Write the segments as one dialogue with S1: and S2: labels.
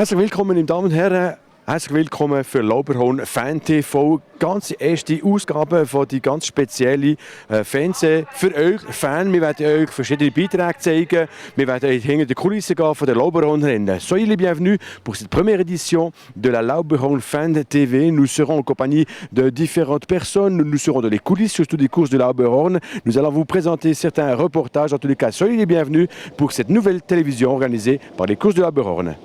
S1: Herzlich willkommen, meine Damen und Herren. Herzlich willkommen für Lauberhorn Fan TV. Ganz erste Ausgabe von die ganz spezielle Fernsehen für euch Fan. Wir werden euch verschiedene Beiträge zeigen. Wir werden euch hinter die Kulissen gehen von der Lauberhorn-Rennen. Soyez les bienvenus pour cette première édition de la Lauberhorn Fan TV. Nous serons en compagnie de différentes personnes. Nous serons dans les coulisses, surtout des courses de Lauberhorn. Nous allons vous présenter certains reportages. En tous les cas, soyez les bienvenus pour cette nouvelle télévision organisée par les courses de Lauberhorn.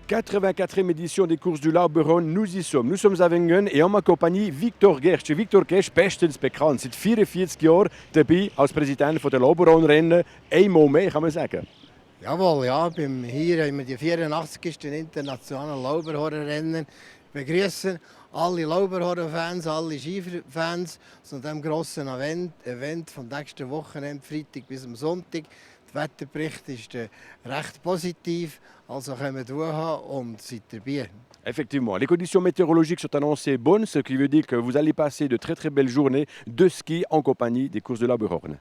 S1: « 84e édition des courses du Lauberhorn, nous y sommes. Nous sommes à Wengen et en ma compagnie Victor Gerst. Victor Gerst, bestens bekannt, seit 44 Jahren dabei als Präsident der Lauberhorn-Rennen. Einmal mehr, kann man sagen.
S2: Jawohl, ja, hier haben wir die 84. internationalen Lauberhorn-Rennen. Wir begrüßen alle Lauberhorn-Fans, alle Skifans zu diesem grossen Event vom nächsten Wochenende, Freitag bis am Sonntag. Der Wetterbericht ist recht positiv, also kommt durch und seid dabei.
S1: Effectivement, les conditions météorologiques sont annoncées bonnes, ce qui veut dire que vous allez passer de très très belles journées de ski en compagnie des courses de Lauberhorn.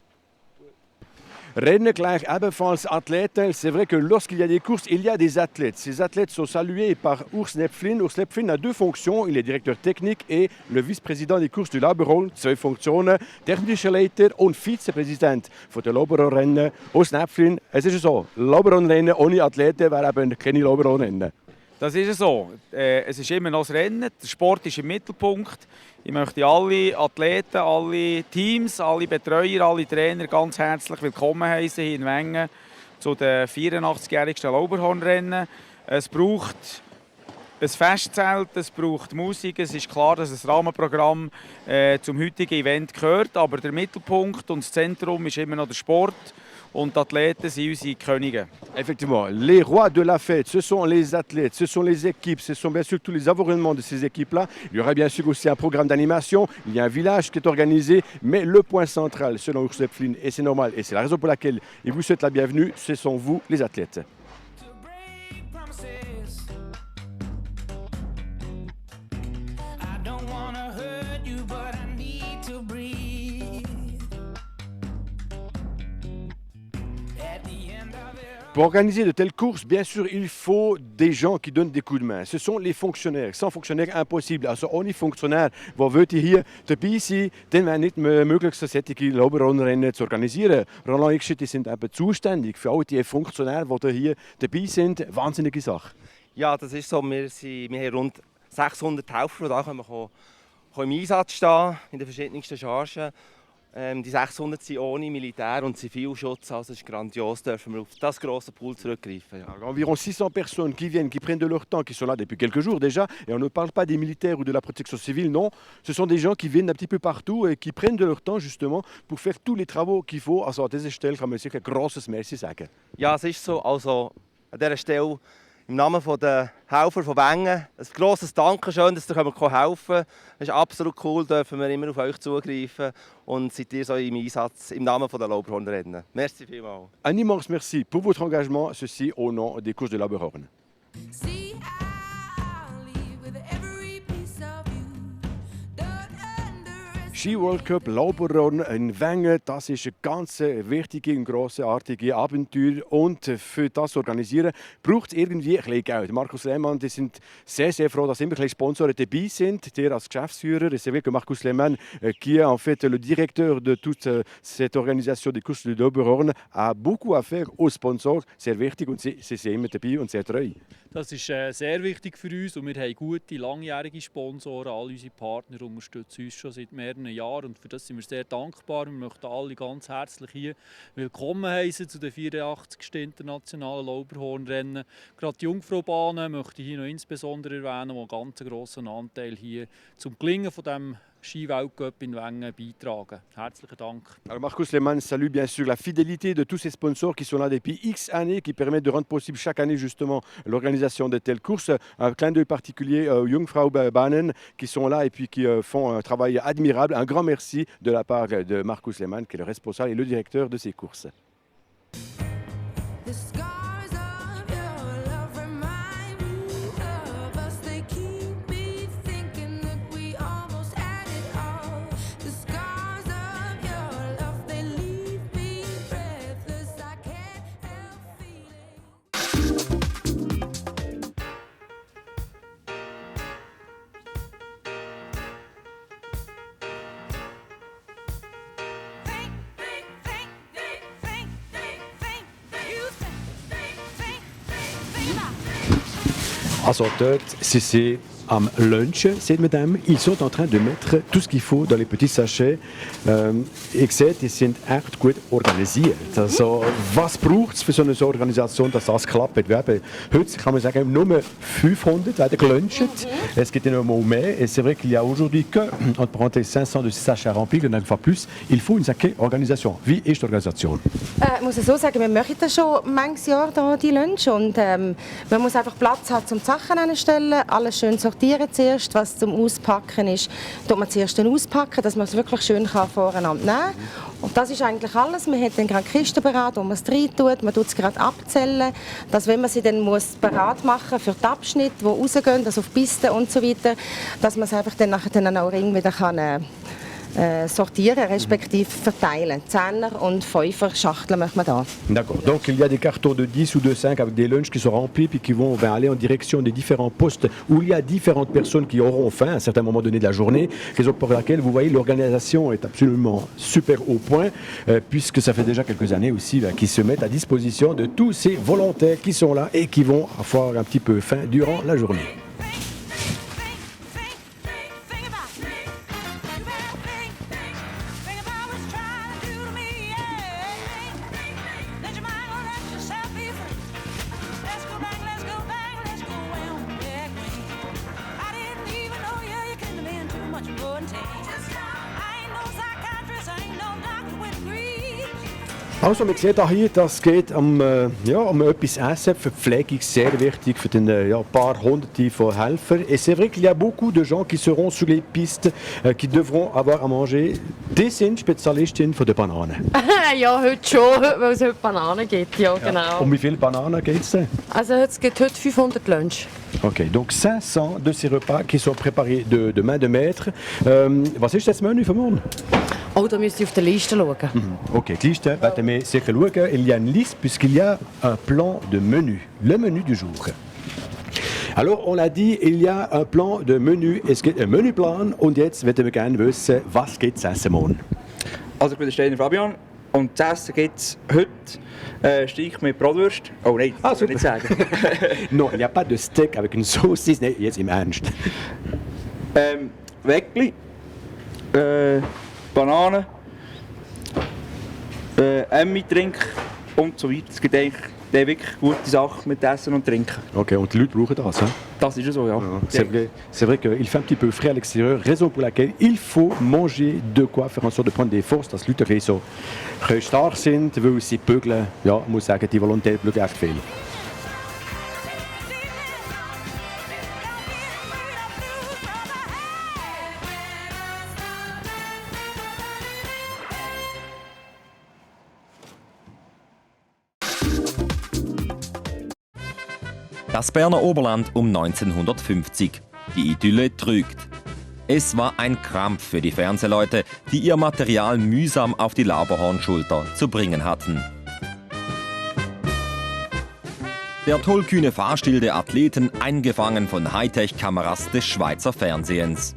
S1: Rennen gleich ebenfalls Athleten. C'est vrai que lorsqu'il y a des courses, il y a des athlètes. Ces athlètes sont salués par Urs Näpflin. Urs Näpflin a deux fonctions. Il est directeur technique et le vice-président des courses du Lauberhorn. Zwei Funktionen, technischer Leiter und Vizepräsident der Lauberhorn-Rennen. Urs Näpflin, es ist so, Lauberhorn-Rennen ohne Athleten wäre eben keine Lauberhorn-Rennen.
S3: Das ist so. Es ist immer noch das Rennen. Der Sport ist im Mittelpunkt. Ich möchte alle Athleten, alle Teams, alle Betreuer, alle Trainer ganz herzlich willkommen heißen hier in Wengen zu den 84-jährigsten Lauberhorn-Rennen. Es braucht ein Festzelt, es braucht Musik. Es ist klar, dass ein Rahmenprogramm zum heutigen Event gehört. Aber der Mittelpunkt und das Zentrum ist immer noch der Sport. Und die Athleten sind unsere Könige.
S1: Effectivement, les rois de la fête, ce sont les athlètes, ce sont les équipes, ce sont bien sûr tous les environnements de ces équipes-là. Il y aura bien sûr aussi un programme d'animation, il y a un village qui est organisé, mais le point central, selon Urs Näpflin, et c'est normal, et c'est la raison pour laquelle il vous souhaite la bienvenue, ce sont vous, les athlètes. Pour organiser de telles courses, bien sûr, il faut des gens qui donnent des coups de main. Ce sont les fonctionnaires. Sans fonctionnaires, impossible. Also ohne Funktionär, die wollte hier dabei sein, dann wäre nicht möglich, solche Lauberhorn-Rennen zu organisieren. Roland Ickstedt, die sind eben zuständig für all die Funktionäre, die hier dabei sind. Wahnsinnige Sache.
S4: Ja, das ist so. Wir haben rund 600 Helfer, die da können im Einsatz stehen, in den verschiedensten Chargen. Die 600 sind ohne Militär- und Zivilschutz, also es ist grandios, dürfen wir auf das grosse Pool zurückgreifen. Ja.
S1: Environ 600 personnes qui viennent, qui prennent de leur temps, qui sont là depuis quelques jours déjà, et on ne parle pas des militaires ou de la protection civile, non, ce sont des gens qui viennent un petit peu partout et qui prennent de leur temps justement pour faire tous les travaux qu'il faut. Also an dieser Stelle kann man sicher ein grosses Merci sagen.
S4: Ja, es ist so, also an dieser Stelle im Namen der Helfer von Wengen ein grosses Dankeschön, dass ihr helfen könnt. Es ist absolut cool, dürfen wir immer auf euch zugreifen und seid ihr so im Einsatz im Namen der Lauberhorn-Rennen. Merci vielmals.
S1: Un immense merci pour votre engagement, ceci au nom des courses de Lauberhorn. Ski World Cup Lauberhorn in Wengen, das ist ein ganz wichtiges und grossartiges Abenteuer. Und für das zu organisieren, braucht es irgendwie ein bisschen Geld. Markus Lehmann, die sind sehr, sehr froh, dass immer ein bisschen Sponsoren dabei sind. Der als Geschäftsführer, c'est vrai que Markus Lehmann, qui est en fait le directeur de toute cette organisation des courses de Lauberhorn, a beaucoup à faire aux Sponsors. Sehr wichtig und sie sind immer dabei und sehr treu.
S5: Das ist sehr wichtig für uns und wir haben gute, langjährige Sponsoren. All unsere Partner unterstützen uns schon seit mehreren Jahren und für das sind wir sehr dankbar. Wir möchten alle ganz herzlich hier willkommen heißen zu den 84. internationalen Lauberhorn-Rennen. Gerade die Jungfraubahnen möchte ich hier noch insbesondere erwähnen, die einen ganz grossen Anteil hier zum Gelingen von diesem Ski-Weltcup in Wengen beitragen. Herzlichen Dank.
S1: Alors Markus Lehmann salue bien sûr la fidélité de tous ces sponsors qui sont là depuis X années, qui permettent de rendre possible chaque année justement l'organisation de telles courses. Un clin d'œil particulier aux Jungfraubahnen qui sont là et puis qui font un travail admirable. Un grand merci de la part de Markus Lehmann, qui est le responsable et le directeur de ces courses. Also dort, c'est am Lunchen, sieht man dem. Ils sont en train de mettre tout ce qu'il faut dans les petits sachets. Ich sehe, die sind echt gut organisiert. Also, was braucht es für so eine Organisation, dass das klappt? Heute kann man sagen, nur 500 werden geluncht. Es gibt énormément mehr. Et c'est vrai qu'il y a aujourd'hui que, entre parenthèses, 500 de ces sachets remplis, il n'y en a pas plus. Il faut une sacrée Organisation. Wie ist die Organisation?
S6: Ich muss so sagen, wir machen das schon manches Jahr hier, die Lunch. Und man muss einfach Platz haben, um die Sachen anzustellen, alles schön sortieren zuerst, was zum Auspacken ist. Tut man zuerst auspacken, dass man es wirklich schön voreinander nehmen kann. Und das ist eigentlich alles. Man hat dann gerade Kisten bereit, wo man es rein tut. Man tut es gerade abzählen, dass wenn man sie dann bereit machen für die Abschnitte, die rausgehen, also auf Pisten und so weiter, dass man es einfach dann nachher dann auch wieder kann sortieren, respektive verteilen. 10er und 5er Schachteln machen wir da.
S1: D'accord. Donc il y a des cartons de 10 ou de 5 avec des lunchs qui sont remplis puis qui vont aller en direction des différents postes où il y a différentes personnes qui auront faim à un certain moment donné de la journée. Raison pour laquelle vous voyez l'organisation est absolument super au point puisque ça fait déjà quelques années aussi qu'ils se mettent à disposition de tous ces volontaires qui sont là et qui vont avoir un petit peu faim durant la journée. Also man sieht hier, das geht um etwas Essen. Für die Pflege ist sehr wichtig für den paar Hunderte von Helfern. Et c'est vrai qu'il y a beaucoup de gens qui seront sur les pistes, qui devront avoir à manger. Die sind Spezialistinnen von der Bananen.
S7: Ja, heute schon, weil es heute Bananen gibt. Ja, genau.
S1: Um wie viele Bananen geht es denn?
S7: Also es gibt heute 500 Lunch.
S1: Ok, donc 500 de ces repas qui sont préparés de main de maître. Was ist das Menü für morgen?
S7: Oh, da müsst ihr auf der Liste schauen.
S1: Ok, die Liste werden wir sicher schauen. Il y a une liste puisqu'il y a un plan de menu, le menu du jour. Alors, on l'a dit, il y a un plan de menu, es gibt einen Menüplan und jetzt möchten wir gerne wissen, was gibt es essen morgen?
S8: Also ich bin der Steiner Fabian und zu essen gibt es heute Steak mit Bratwurst. Oh nein, das will ich nicht sagen.
S1: Non, il n'y a pas de steak avec une saucisse, nee, jetzt im Ernst.
S8: Weckli, Bananen, Emmi-Trink und so weiter. Es gibt eigentlich wirklich gute Sachen mit Essen und Trinken.
S1: Ok, und die Leute brauchen das, hein?
S8: Das ist so, ja.
S1: C'est vrai qu'il fait un petit peu frais à l'extérieur, raison pour laquelle il faut manger de quoi faire en sorte de prendre des forces, dass die Leute so stark sind, weil sie bügeln. Ja, ich muss sagen, die Volontäre bügeln echt viel.
S9: Das Berner Oberland um 1950. Die Idylle trügt. Es war ein Krampf für die Fernsehleute, die ihr Material mühsam auf die Lauberhornschulter zu bringen hatten. Der tollkühne Fahrstil der Athleten eingefangen von Hightech-Kameras des Schweizer Fernsehens.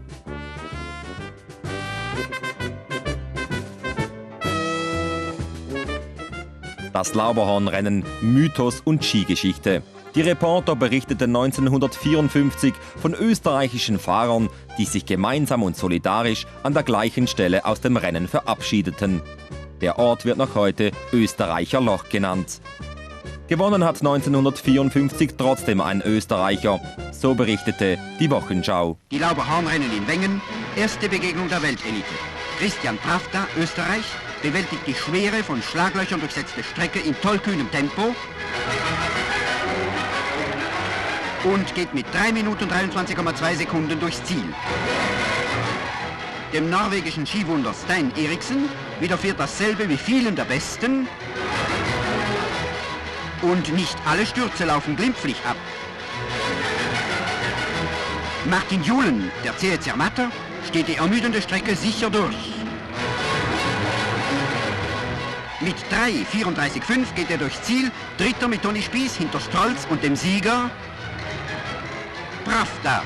S9: Das Lauberhornrennen, Mythos und Skigeschichte. Die Reporter berichteten 1954 von österreichischen Fahrern, die sich gemeinsam und solidarisch an der gleichen Stelle aus dem Rennen verabschiedeten. Der Ort wird noch heute Österreicher Loch genannt. Gewonnen hat 1954 trotzdem ein Österreicher. So berichtete die Wochenschau.
S10: Die Lauberhornrennen in Wengen, erste Begegnung der Weltelite. Christian Pravda, Österreich, bewältigt die schwere, von Schlaglöchern durchsetzte Strecke in tollkühnem Tempo und geht mit 3 Minuten und 23,2 Sekunden durchs Ziel. Dem norwegischen Skiwunder Stein Eriksen widerfährt dasselbe wie vielen der Besten. Und nicht alle Stürze laufen glimpflich ab. Martin Julen, der zähe Zermatter, steht die ermüdende Strecke sicher durch. Mit 3,34,5 geht er durchs Ziel, Dritter mit Toni Spies hinter Strolz und dem Sieger Pravda.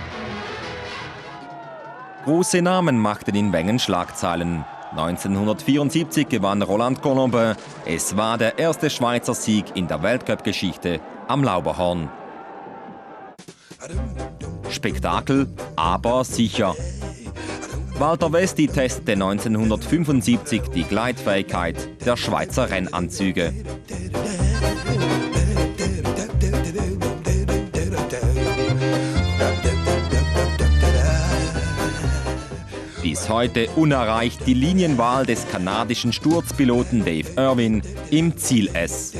S9: Große Namen machten in Wengen Schlagzeilen. 1974 gewann Roland Colombin. Es war der erste Schweizer Sieg in der Weltcup-Geschichte am Lauberhorn. Spektakel, aber sicher. Walter Westi testete 1975 die Gleitfähigkeit der Schweizer Rennanzüge. Bis heute unerreicht die Linienwahl des kanadischen Sturzpiloten Dave Irwin im Ziel S.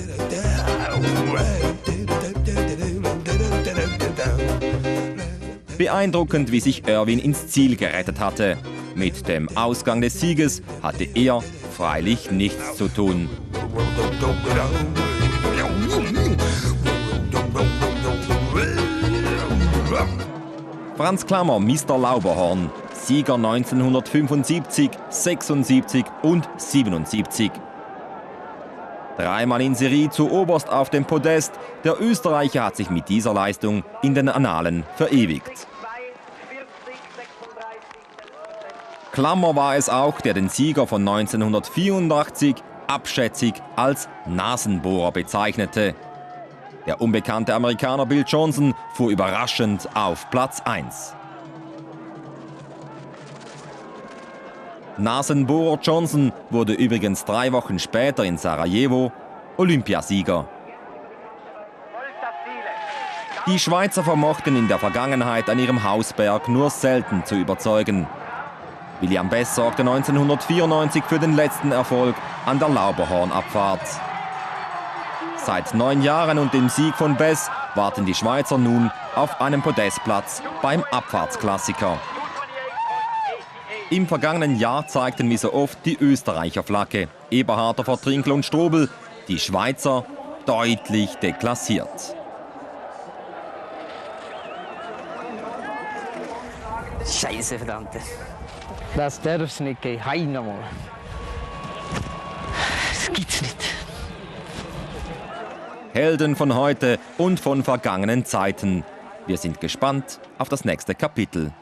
S9: Beeindruckend, wie sich Irwin ins Ziel gerettet hatte. Mit dem Ausgang des Sieges hatte er freilich nichts zu tun. Franz Klammer, Mr. Lauberhorn, Sieger 1975, 76 und 77. Dreimal in Serie zu oberst auf dem Podest. Der Österreicher hat sich mit dieser Leistung in den Annalen verewigt. Klammer war es auch, der den Sieger von 1984 abschätzig als Nasenbohrer bezeichnete. Der unbekannte Amerikaner Bill Johnson fuhr überraschend auf Platz 1. Nasenbohrer Johnson wurde übrigens 3 Wochen später in Sarajevo Olympiasieger. Die Schweizer vermochten in der Vergangenheit an ihrem Hausberg nur selten zu überzeugen. William Bess sorgte 1994 für den letzten Erfolg an der Lauberhornabfahrt. Seit 9 Jahren und dem Sieg von Bess warten die Schweizer nun auf einen Podestplatz beim Abfahrtsklassiker. Im vergangenen Jahr zeigten wie so oft die Österreicher Flagge. Eberharter vor Trinkl und Strobel, die Schweizer deutlich deklassiert.
S11: Scheiße, verdammte. Das darf es nicht gehen. Heim nochmal. Das gibt's nicht.
S9: Helden von heute und von vergangenen Zeiten. Wir sind gespannt auf das nächste Kapitel.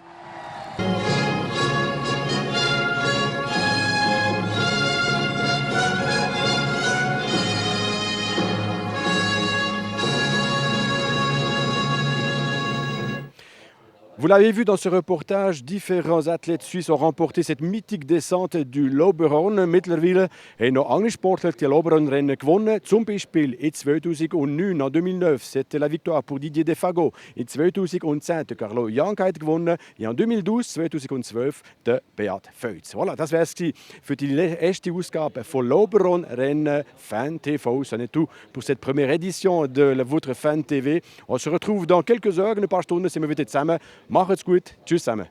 S1: Vous l'avez vu dans ce reportage, différents athlètes suisses ont remporté cette mythique descente du Lauberhorn. Mittlerweile haben noch andere Sportler die Lauberhorn-Rennen gewonnen. Zum Beispiel in 2009, en 2009, c'était la victoire pour Didier Defago. In 2010, der Carlo Janka hat gewonnen. Et en 2012, 2012, der Beat Feutz. Voilà, das wäre es für die erste Ausgabe von Lauberhorn-Rennen Fan TV. Ça n'est tout pour cette première édition de votre Fan TV. On se retrouve dans quelques heures, ein paar Stunden sind wir wieder zusammen. Macht's gut. Tschüss zusammen.